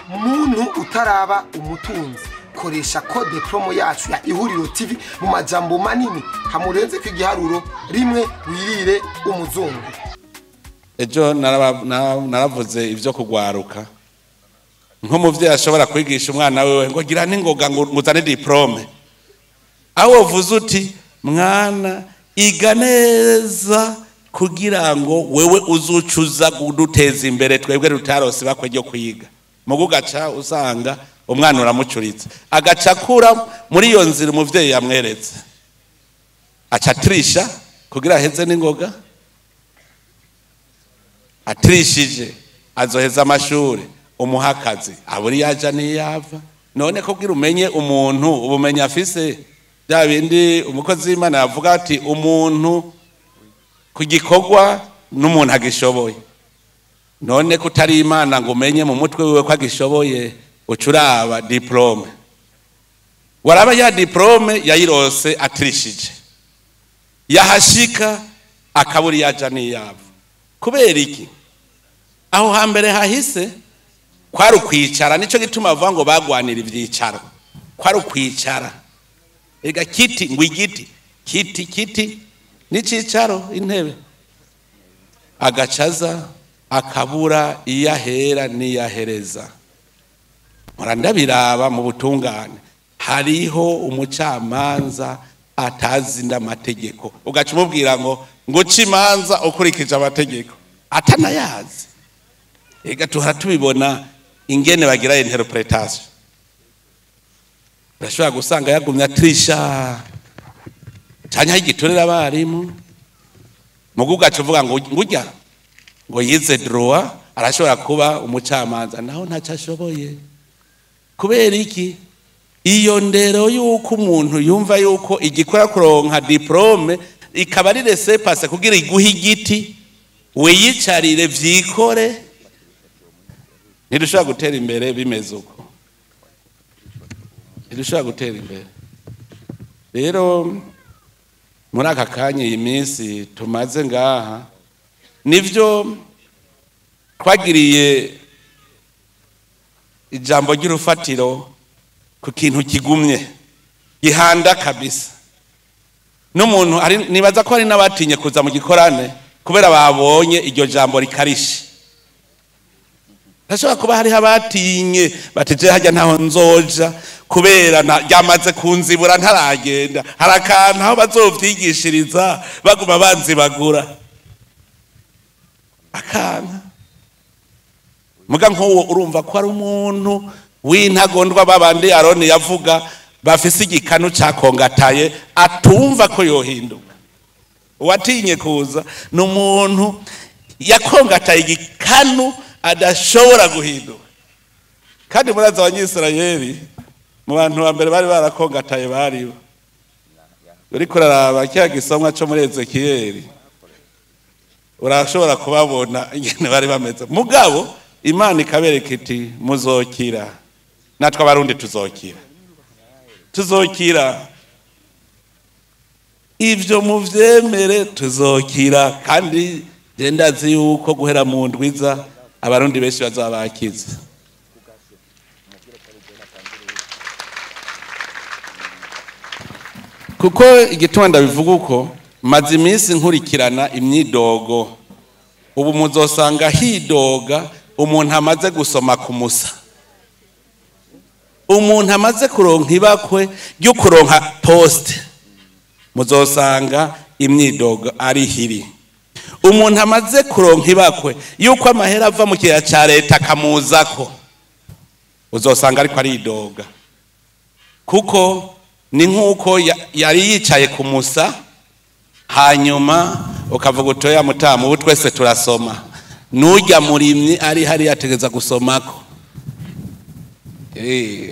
muntu utaraba umutunzi koresha code promo yacu ya Ihuriro TV mu majambo manini hamurenze kwigiharuro rimwe wirire umuzungu. Ejo naravuze ivyo kugwaruka nko muvye ashobora kwigisha umwana wewe ngo gira ningoga ngo muzane diplome aho uvuze uti mwana iga neza kugira ngo wewe uzucuza guduteza imbere twebwe rutarose bakwejo kwiga mugugaca usanga umwana uramucuritse agacakura muri iyo nzira umuvyeyi yamweretse acatrisha kugira heze ningoga atrishije azoheza amashuri umuhakazi aburi yaja niyava none ko bwira umenye umuntu ubumenya afise bya bindi umukozi w'Imana yavuga ati umuntu kugikorwa n'umuntu agishoboye none kutari Imana ngo umenye mu mutwe wiwe ko agishoboye ucuraba diplome waraba ya diplome yayirose atrishije yahashika akaburi yaja niyava kubera iki aho hambere hahise kwari ukwicara nico gituma bavuga ngo bagwanira ivyicaro kwari ukwicara ega kiti ngo igiti kiti n'icicaro intebe agacaza akabura iyahera niyahereza murandabiraba mu butungane hariho umucamanza atazi ndamategeko ugaca umubwira ngo cimanza ukurikije amategeko atanayazi ega tuhara tubibona ingene bagira interpretation urashobora gusanga yagumye atrisha cyanya igitorera abarimu mugugaca uvuga ngo ngujya ngo yize droit arashobora kuba umucamanza naho ntacashoboye kubera iki iyo ndero yuko umuntu yumva yuko igikora kuronka diplome ikaba ari laissez passer kugira iguhe igiti we yicarire vyikore ntidushobora gutera imbere bimeze uko ntidushobora gutera imbere rero muri aka kanya iyi minsi tumaze ngaha nivyo twagiriye ijambo ry'urufatiro ku kintu kigumye gihanda kabisa n'umuntu nibaza ko hari n'abatinye kuza mu gikorane kubera babonye iryo jambo rikarishe Rashobora kuba hari abatinye batije hajya ntaho nzoja kubera yamaze kunzibura ntaragenda harakana aho bazovyigishiriza baguma banzibagura akana muga nko urumva ko ari umuntu w'intagondwa babandi Aroni yavuga bafise igikanu cakongataye atumva ko yohinduka watinye kuza n'umuntu yakongataye igikanu adashobora guhinduka kandi muraza abanyisirayeli mu bantu ba mbere bari barakongataye baribo uriko uraraba cya gisomwa cyo muri Ezekiyeli urashobora kubabona ingene bari bameze mugabo Imana ikabereka iti muzokira natwe abarundi tuzokira ivyo muvyemere tuzokira kandi ndazi yuko guhera mu ndwiza abarundi benshi bazabakiza kuko igituma ndabivuga uko maze iminsi nkurikirana imyidogo ubu muzosanga hidoga umuntu amaze gusoma ku musa umuntu amaze kuronka ibakwe ryo kuronka poste muzosanga imyidogo ari hiri umuntu amaze kuronka ibakwe yuko amahera ava mu kiya ca leta akamuzako uzosanga ariko ari idoga kuko ni nkuko yari yicaye ku musa hanyuma ukavuga utoya mutamu ubu twese turasoma nujya murimyi ari hari yategeza gusomako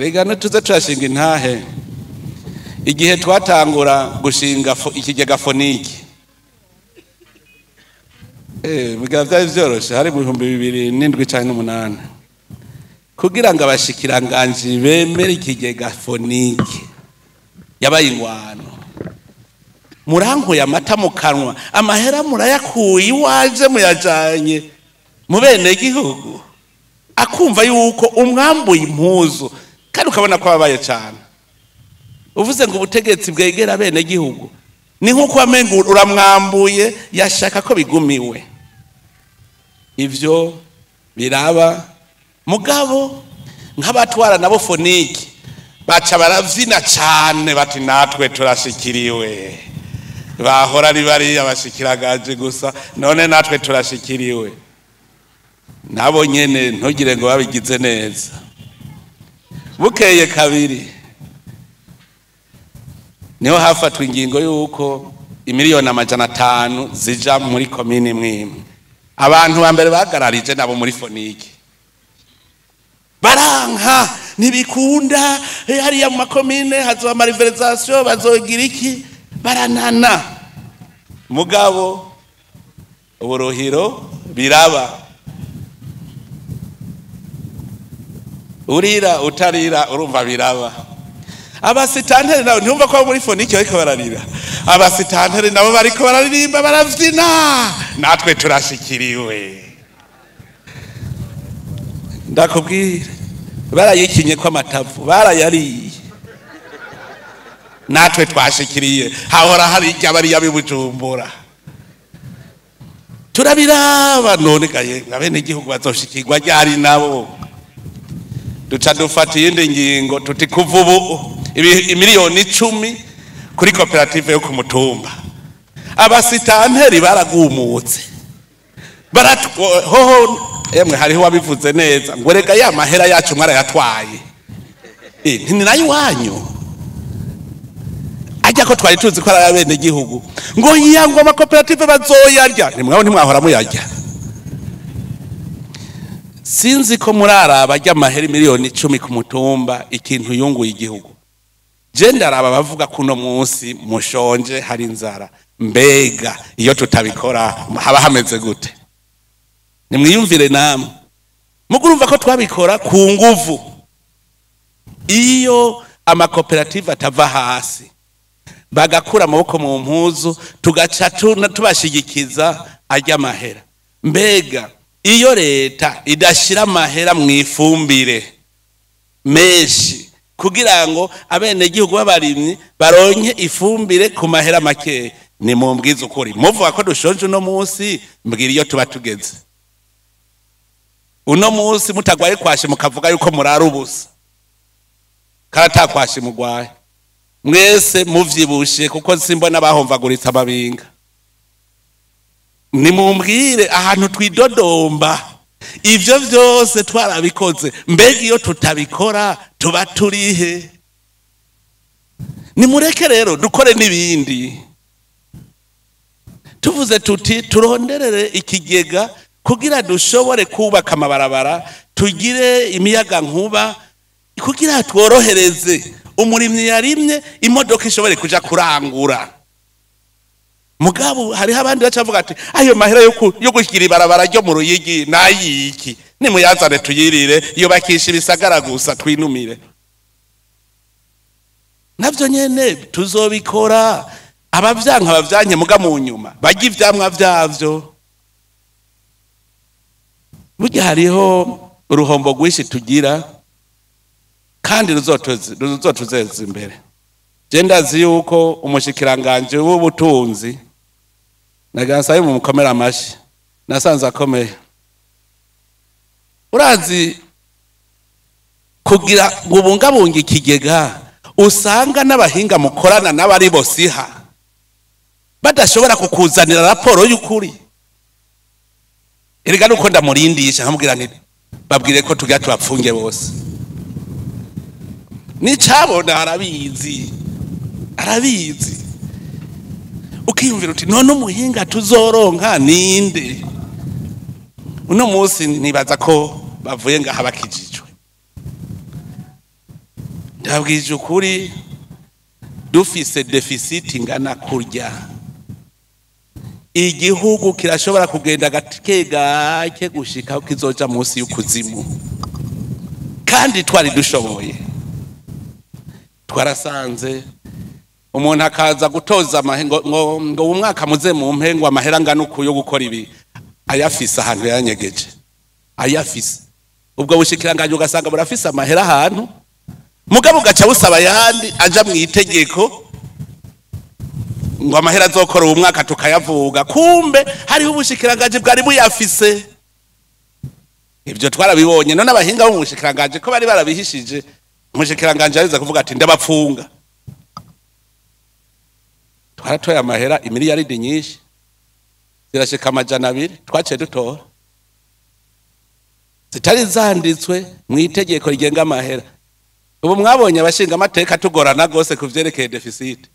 rega tuze turashinga intahe igihe twatangura gushinga ikigega foniki bigira byari byoroshe hari mu 2007-2008 kugira ngo abashikiranganje bemere ikigega foniki yabaye ingwano murankuye amata mu kanwa amahera murayakuye iwaje muyajanye mu bene gihugu akumva yuko umwambuye impuzu kandi ukabona ko ababaye cyane. Uvuze ngo ubutegetsi bwegera bene gihugu ni nkuko wamenga uramwambuye yashaka ko bigumiwe. Ivyo biraba mugabo nk'abatwara nabo foniki baca baravyina cyane bati natwe turashikiriwe. Bahora ari bari abashikiragaje gusa none natwe turashikiriwe. Nabo nyene ntugire ngo babigize neza. Bukeye kabiri niho hafatwa ingingo yuko imiliyoni 500 zija muri komine mwimwe. Abantu bambere bagararije nabo muri foniki baranka ntibikunda hariya mu makomine hazoba mariverization bazogira iki baranana. Mugabo uburuhiro biraba, urira utarira urumva biraba. Abasitanteri nabo ntumva ko muri foniki bariko bararira, abasitanteri nabo bariko bararirimba baravyina natwe turashikiriwe. Ndakubwira barayikinye ko amatavu barayariye natwe twashikiriye. Hahora hari abari yabibujumbura turabiraba none gaye ngabene igihugu bazoshikirwa ryari nabo. Duca dufata iyindi ngingo tuti kuva ubu imiliyoni 10 kuri koperative yo ku mutumba. Abasitanteri baragumutse hoho emwe hariho wabivuze neza ngo rega ya mahera yacu mwarayatwaye. Ni nayo wanyu ajya ko twari tuzi ko ari bene gihugu ngo yiyango amakoperative bazoyarya nimwaho ntimwahora muyarya. Sinzi ko muraraba ajya mahera miliyoni 10 ku mutumba ikintu yunguye igihugu. Je ndaraba bavuga kuno munsi mushonje hari inzara, mbega iyo tutabikora haba hameze gute? Nimwiyumvire namwe mugurumva ko twabikora ku nguvu. Iyo amakoperative atava hasi bagakura amaboko mu mpuzu tugaca tubashigikiza ajya mahera. Mbega iyo leta idashira mahera mu ifumbire menshi kugira ngo abene gihugu babarimye baronke ifumbire ku mahera make, ni mumbwiza ukuri muvuga ko dushonje no munsi mbwira iyo tuba tugeze. Uno munsi mutagwaye kwashi mukavuga yuko murara ubusa karata kwashi mugwaye mwese muvyibushe kuko simbona bahomvaguritsa ababinga. Ni mumbwire ahantu twidodomba ivyo vyose twarabikoze, mbega iyo tutabikora tuba turihe? Nimureke rero dukore nibindi. Tuvuze tuti turonderere ikigega kugira dushobore kubaka amabarabara, tugire imiyaga nkuba kugira tworohereze umurimyi yarimye imodoka ishobore kuja kurangura. Mugabo hari abandi bacavuga ati ayo mahera yo gushyira ibarabara ryo mu Ruyigi nayiki nimuyazane tuyirire iyo bakisha ibisagara gusa twinumire. Navyo nyene tuzobikora. Abavyanka bavyanye muga mu nyuma bajya ivyamwa vyavyo. Burya hariho uruhombo rwinshi tugira kandi ruzotuzeza imbere. Je ndazi yuko umushikiranganje w'ubutunzi nagansaye mu mukomera amashi nasanze akomeye. Urazi kugira ngo ubungabunga ikigega usanga n'abahinga mukorana n'abari bosiha badashobora kukuzanira raporo y'ukuri. Erega nuko ndamurindisha nkamubwira nti babwire ko tujya tubapfunge bose. Nicabona arabizi ukiyumvira uti none umuhinga tuzoronka ninde? Uno munsi nibaza ko bavuye ngaha bakijijwe. Ndabwije ukuri dufise deficit ngana kurya igihugu kirashobora kugenda gake gushika kizoja munsi y'ukuzimu kandi twari dushoboye. Twarasanze umuntu akaza gutoza ngo umwaka muze mu mpengo amahera ngana uko yo gukora ibi ayafise ahantu yanyegeje ayafise ubwo bushikiranganje ugasanga burafise amahera ahantu mugabo ugaca busaba yandi aja mu itegeko ngo amahera azokora uwo mwaka tukayavuga, kumbe hariho ubushikiranganje bwari buyafise. Ibyo twarabibonye, none abahinga bo mu bushikiranganje ko bari barabihishije, umushikiranganje ariza kuvuga ati ndabapfunga. Twaratoye amahera imiliyaridi nyinshi zirashika 200 twaciye dutora, zitari zanditswe mu itegeko rigenga amahera. Ubu mwabonye abashinga amateka tugorana gose kuvyerekeye deficit,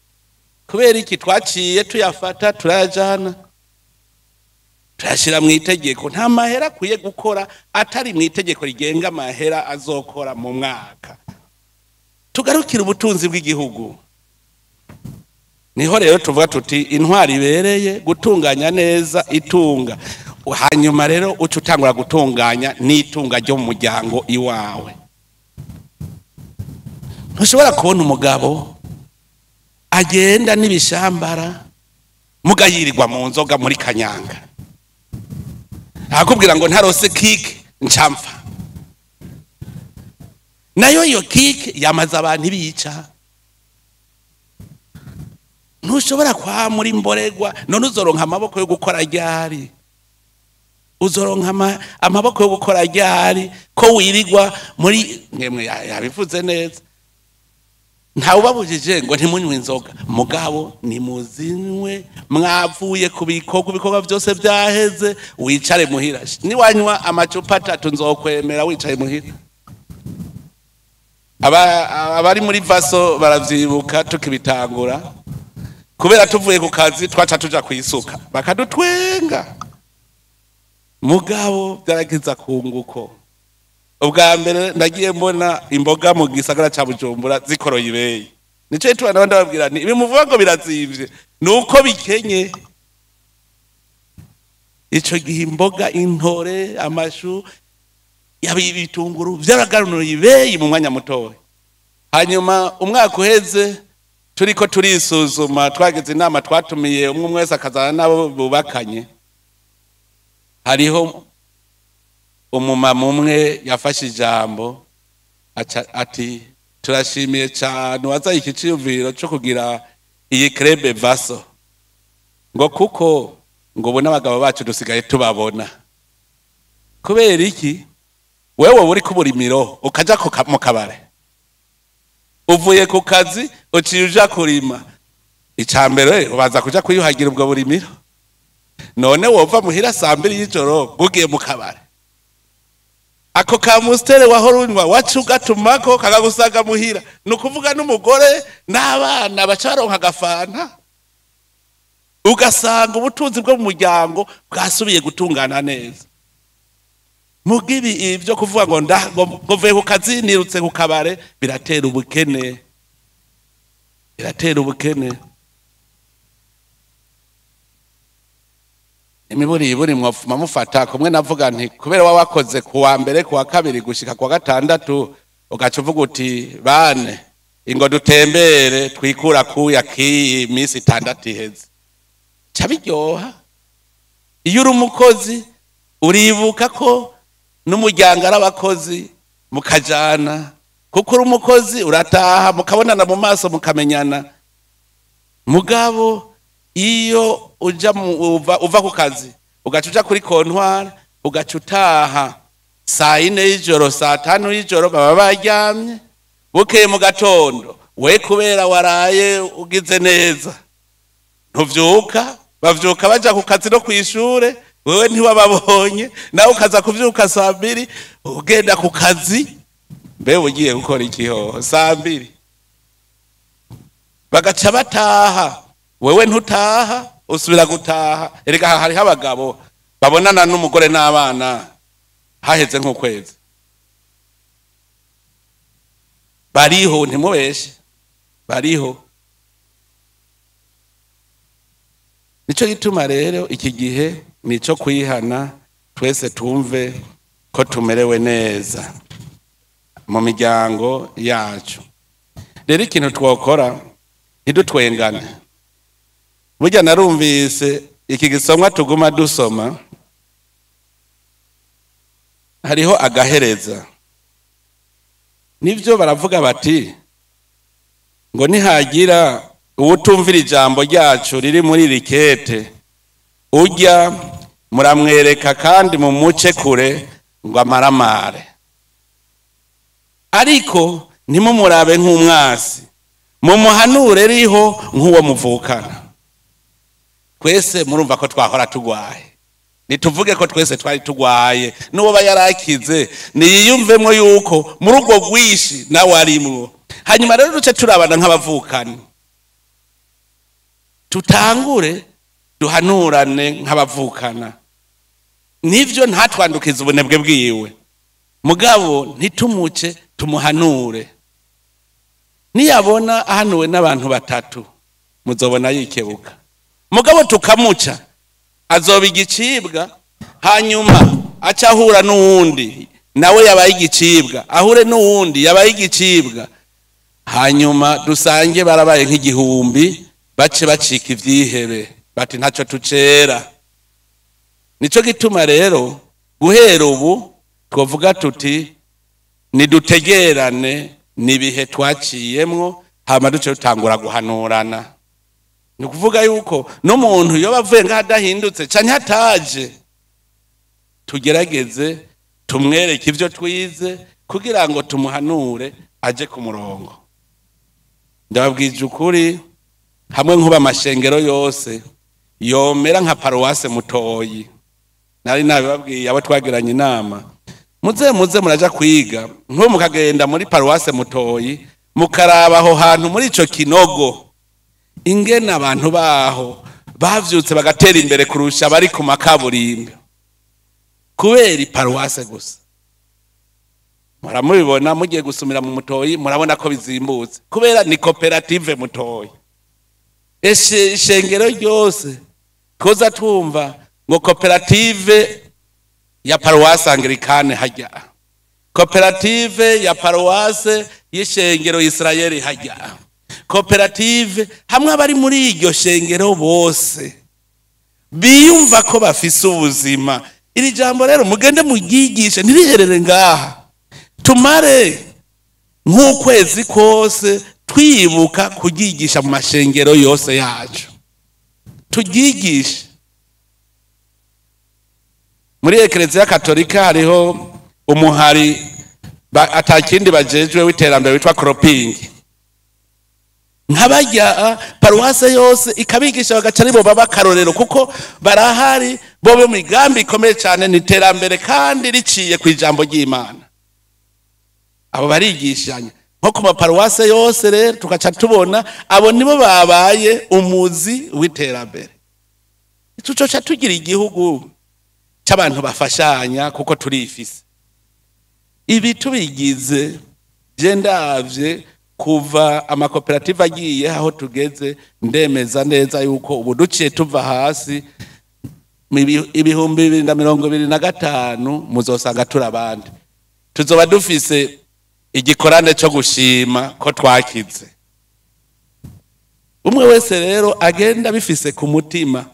kubera iki twaciye tuyafata turayajana turashira mu itegeko. Nta mahera kuye gukora atari mu itegeko rigenga amahera azokora mu mwaka. Tugarukira ubutunzi bw'igihugu, niho rero tuvuga tuti intwari ibereye gutunganya neza itunga, hanyuma rero uca utangura gutunganya n'itunga ryo mu muryango iwawe. Ntushobora kubona umugabo agenda n'ibishambara mugayirirwa mu nzoga muri kanyanga, akubwira ngo ntarose kike ncamfa, nayo iyo kike yamaze abantu ibica. Ntushobora kwa muri mboregwa, none uzoronka amaboko yo gukora ryari? Uzoronka amaboko yo gukora ryari ko wirirwa muri nemwe? Yabivuze neza, ntawe ubabujije ngo ntimunywe inzoga, mugabo nimuzinwe mwavuye ku bikorwa byose byaheze, wicare muhira. Niwanywa amacupa 3 nzokwemera wicaye muhira. Abari muri vaso baravyibuka tukibitangura, kubera tuvuye ku kazi twaca tuja kwisuka bakadutwenga, mugabo byaragiza kunguko. Ubwa mbere ndagiye mbona imboga mu gisagara ca Bujumbura zikoroye ibeyi, nico itwa nabandi babwira nti ibimuvuga ngo birazimvye nuko bikenye. Ico gihe imboga, intore, amashu, yabibitunguru byaragarunuye ibeyi mu mwanya mutoya. Hanyuma umwaka uheze turiko turisuzuma, twageze inama, twatumiye umwe wese akazana nabo bubakanye. Hariho umumama umwe yafashe ijambo ati turashimiye cyane wazaye ikiciyumviro cyo kugira iyi crebe vaso, ngo kuko ngo bona abagabo bacu dusigaye tubabona. Kubera iki? Wewe uri kuburimiro ukaja mu kabare, uvuye ku kazi uciye uja kurima, icambere ubaza kuja kuyuhagira ubwo burimiro. None wova muhira 2 y'ijoro ugiye mu kabare, ako ka mustere wahorunwa wacugatumako kakagusaga muhira, nukuvuga n'umugore n'abana bacaronka agafanta, ugasanga ubutunzi bwo mu muryango bwasubiye gutungana neza. Mugibi ibyo kuvuga ngo vuye ku kazi nirutse ku kabare, biratera ubukene, biratera ubukene. Imiburi mwofuma mufata kumwe, navuga nti kubera wakoze kuwa mbere kuwa kabiri gushika kuwa 6 ugaca uvuga uti bane ingo dutembere twikura kuya ki misi 6 iheze, cabiryoha. Iyo uri umukozi uribuka ko n'umuryango arabakozi mukajana, kuko uri umukozi urataha mukabonana mu maso mukamenyana. Mugabo iyo uja uva ku kazi ugaca uja kuri kontwari ugaca utaha 4 y'ijoro 5 y'ijoro baba baryamye, bukeye mu gatondo we kubera waraye ugize neza ntuvyuka, bavyuka baja ku kazi no kwishure, wewe ntiwababonye, nawe ukaza kuvyuka 2 ugenda ku kazi. Mbe ugiye gukora ikiho 2 bagaca bataha, wewe ntutaha usubira gutaha. Erega hariho abagabo babonana n'umugore n'abana haheze nk'ukwezi, bariho, ntimubeshe, bariho. Nico gituma rero iki gihe nico kwihana, twese tumve ko tumerewe neza mu miryango yacu. Rero ikintu twokora ntidutwengane. Burya narumvise iki gisomwa tuguma dusoma, hariho agahereza. Nivyo baravuga bati ngo nihagira uwutumvira ijambo ryacu riri muri rikete urya muramwereka kandi mu muce kure ngo amaramare, ariko ntimumurabe nk'umwasi, mumuhanure riho nk'uwo muvukana. Twese murumva ko twahora tugwaye, nituvuge ko twese twari tugwaye, n'uwo bayarakize niyiyumvemwo yuko muri ubwo gwishi nawe arimwo. Hanyuma rero duce turabana nk'abavukana, tutangure duhanurane nk'abavukana. Nivyo ntatwandukiza ubunebwe bwiwe, mugabo ntitumuce tumuhanure. Niyabona ahanuwe n'abantu batatu muzobona yikebuka, mugabo tukamuca azoba igicibwa, hanyuma acahura n'uwundi nawe yabaye igicibwa, ahure n'uwundi yabaye igicibwa, hanyuma dusange barabaye nk'igihumbi, bace bacika ivyihebe bati ntaco tucera. Nico gituma rero guhera ubu twovuga tuti nidutegerane nibihe twaciyemwo, hama duce tutangura guhanurana. Ni kuvuga yuko n'umuntu yoba avuye ngaho adahindutse canke hataje, tugerageze tumwereke ivyo twize kugira ngo tumuhanure aje ku murongo. Ndababwije ukuri, hamwe nkuba amashengero yose yomera nka paruwase Mutoyi, nari nabibabwiye abo twagiranye inama, muze muraja kwiga nko mukagenda muri paruwase Mutoyi mukaraba aho hantu muri ico kinogo ingena abantu baho bavyutse bagatera imbere kurusha bari ku makaburimbo kubera paruwase gusa. Muramubibona mugiye gusumira mu Mutoyi, murabona ko bizimbutse kubera ni koperative Mutoyi. Ishengero ryose koza twumva ngo koperative ya paruwase Anglikane hajya, koperative ya paruwase y'ishengero Israeli hajya, koperative hamwe abari muri iryo shengero bose biyumva ko bafise ubuzima. Iri jambo rero mugende mugigishe, ntiriherere ngaha, tumare nk'ukwezi kose twibuka kugigisha mu mashengero yose yacu, tugigishe. Muri Eklezia Katolika hariho umuhari atakindi bajejwe w'iterambere witwa Cropping, nkabajya paruwase yose ikabigisha bagaca aribo baba karorero, kuko barahari bobe mu migambi ikomeye cyane n'iterambere kandi riciye ku ijambo ry'Imana. Abo barigishanya nko ku maparuwase yose, rero tugaca tubona abo nibo babaye umuzi w'iterambere. Tucoca tugira igihugu cy'abantu bafashanya kuko turifise. Ibi tubigize je ndavye kuva amakoperative agiye aho tugeze, ndemeza neza yuko ubu duciye tuva hasi ibihumbi 2025 muzosanga turabandi, tuzoba dufise igikorane cyo gushima ko twakize. Umwe wese rero agenda bifise ku mutima,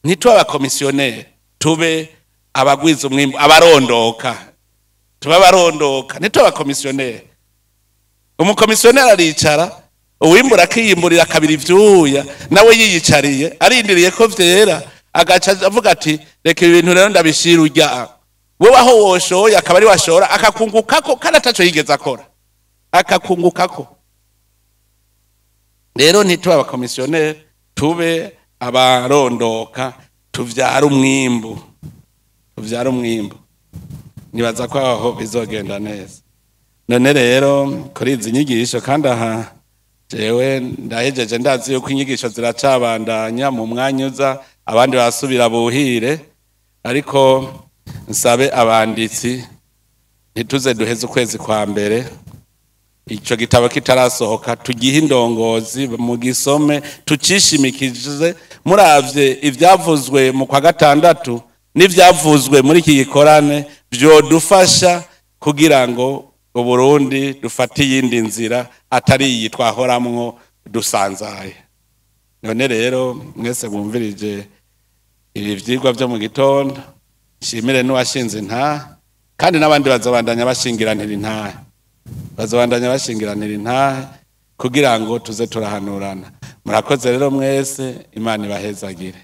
ntitwe abakomisiyoneri, tube abagwiza umwimbu, abarondoka, tube abarondoka, ntitwe abakomisiyoneri. Umukomisiyoneri aricara, uwimbura akiyimburira kabiri ivyuya, nawe yiyicariye arindiriye ko vyera, agaca avuga ati reka ibintu rero ndabishira urya. Wewe aho woshoye akaba ari washora akakungukako kandi ataco yigeze akora, akakungukako. Rero ntitube abakomisiyoneri, tube abarondoka, tuvyara umwimbu, tuvyara umwimbu. Nibaza ko aho bizogenda neza. None rero kuri izi nyigisho, kandi aha jewe ndahejeje ndazi yuko inyigisho ziracabandanya mu mwanya uza, abandi basubira buhire, ariko nsabe abanditsi ntituze duheze ukwezi kwa mbere ico gitabo kitarasohoka, tugihe indongozi mu gisome, tucishimikize muravye ivyavuzwe mu kwa gatandatu n'ivyavuzwe muri iki gikorane, vyodufasha kugira ngo Uburundi dufate yindi nzira atari iyi twahoramwo dusanzaye. None rero mwese mwumvirije ibi vyigwa byo mu gitondo, shimire n'uwashinze kandi n'abandi bazobandanya bashingiranira intahe, kugira ngo tuze turahanurana. Murakoze rero mwese, Imana ibahezagire.